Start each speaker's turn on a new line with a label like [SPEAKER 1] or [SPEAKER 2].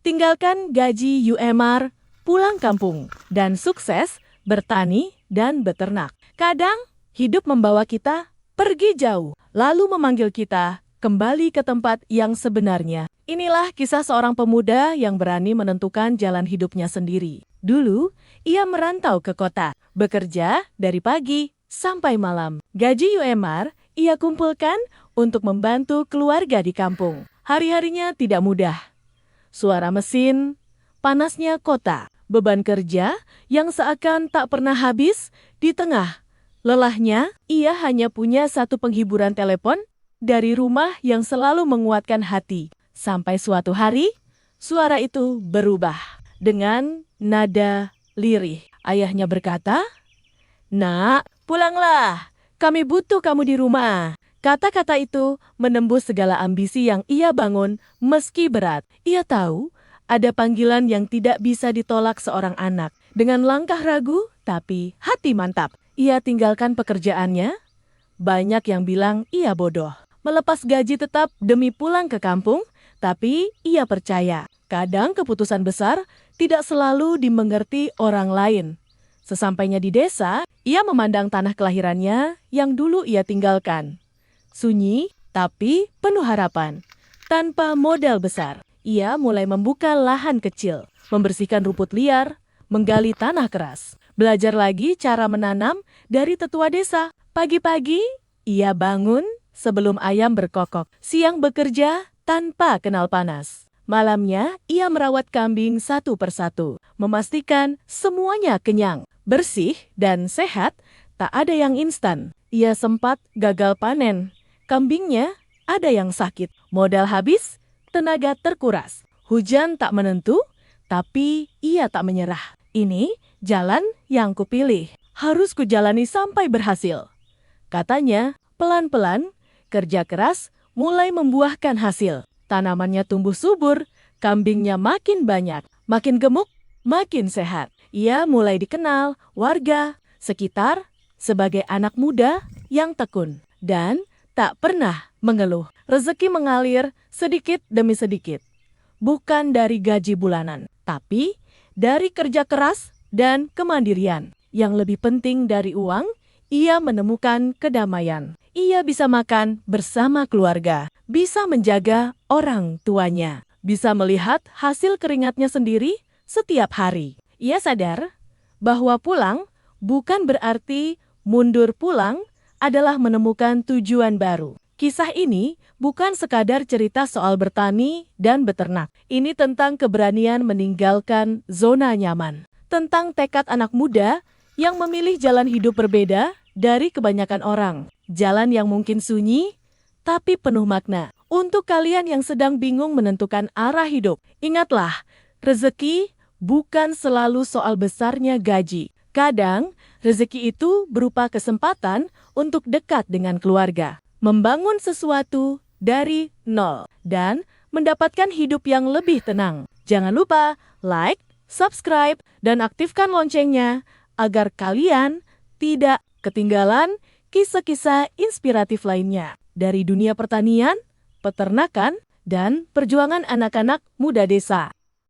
[SPEAKER 1] tinggalkan gaji UMR, pulang kampung, dan sukses bertani dan beternak. Kadang, hidup membawa kita pergi jauh, lalu memanggil kita kembali ke tempat yang sebenarnya. Inilah kisah seorang pemuda yang berani menentukan jalan hidupnya sendiri. Dulu, ia merantau ke kota, bekerja dari pagi sampai malam. Gaji UMR ia kumpulkan untuk membantu keluarga di kampung. Hari-harinya tidak mudah. Suara mesin, panasnya kota, beban kerja yang seakan tak pernah habis. Di tengah lelahnya, ia hanya punya satu penghiburan telepon dari rumah yang selalu menguatkan hati. Sampai suatu hari, suara itu berubah dengan nada lirih. Ayahnya berkata, "Nak, pulanglah. Kami butuh kamu di rumah." Kata-kata itu menembus segala ambisi yang ia bangun meski berat. Ia tahu ada panggilan yang tidak bisa ditolak seorang anak. Dengan langkah ragu, tapi hati mantap, ia tinggalkan pekerjaannya. Banyak yang bilang ia bodoh. Melepas gaji tetap demi pulang ke kampung, tapi ia percaya kadang keputusan besar tidak selalu dimengerti orang lain. Sesampainya di desa, ia memandang tanah kelahirannya yang dulu ia tinggalkan. Sunyi, tapi penuh harapan. Tanpa modal besar, ia mulai membuka lahan kecil, membersihkan rumput liar, menggali tanah keras, belajar lagi cara menanam dari tetua desa. Pagi-pagi, ia bangun sebelum ayam berkokok, siang bekerja tanpa kenal panas. Malamnya, ia merawat kambing satu persatu, memastikan semuanya kenyang, bersih, dan sehat. Tak ada yang instan. Ia sempat gagal panen. Kambingnya ada yang sakit, modal habis, tenaga terkuras. Hujan tak menentu, tapi ia tak menyerah. Ini jalan yang kupilih, harus kujalani sampai berhasil. Katanya, pelan-pelan, kerja keras mulai membuahkan hasil. Tanamannya tumbuh subur, kambingnya makin banyak, makin gemuk, makin sehat. Ia mulai dikenal warga sekitar sebagai anak muda yang tekun dan tak pernah mengeluh. Rezeki mengalir sedikit demi sedikit. Bukan dari gaji bulanan, tapi dari kerja keras dan kemandirian. Yang lebih penting dari uang, ia menemukan kedamaian. Ia bisa makan bersama keluarga, bisa menjaga orang tuanya, bisa melihat hasil keringatnya sendiri setiap hari. Ia sadar bahwa pulang bukan berarti mundur. Pulang adalah menemukan tujuan baru. Kisah ini bukan sekadar cerita soal bertani dan beternak. Ini tentang keberanian meninggalkan zona nyaman. Tentang tekad anak muda yang memilih jalan hidup berbeda dari kebanyakan orang. Jalan yang mungkin sunyi, tapi penuh makna. Untuk kalian yang sedang bingung menentukan arah hidup, ingatlah, rezeki bukan selalu soal besarnya gaji. Kadang, rezeki itu berupa kesempatan untuk dekat dengan keluarga, membangun sesuatu dari nol, dan mendapatkan hidup yang lebih tenang. Jangan lupa like, subscribe, dan aktifkan loncengnya agar kalian tidak ketinggalan kisah-kisah inspiratif lainnya dari dunia pertanian, peternakan, dan perjuangan anak-anak muda desa.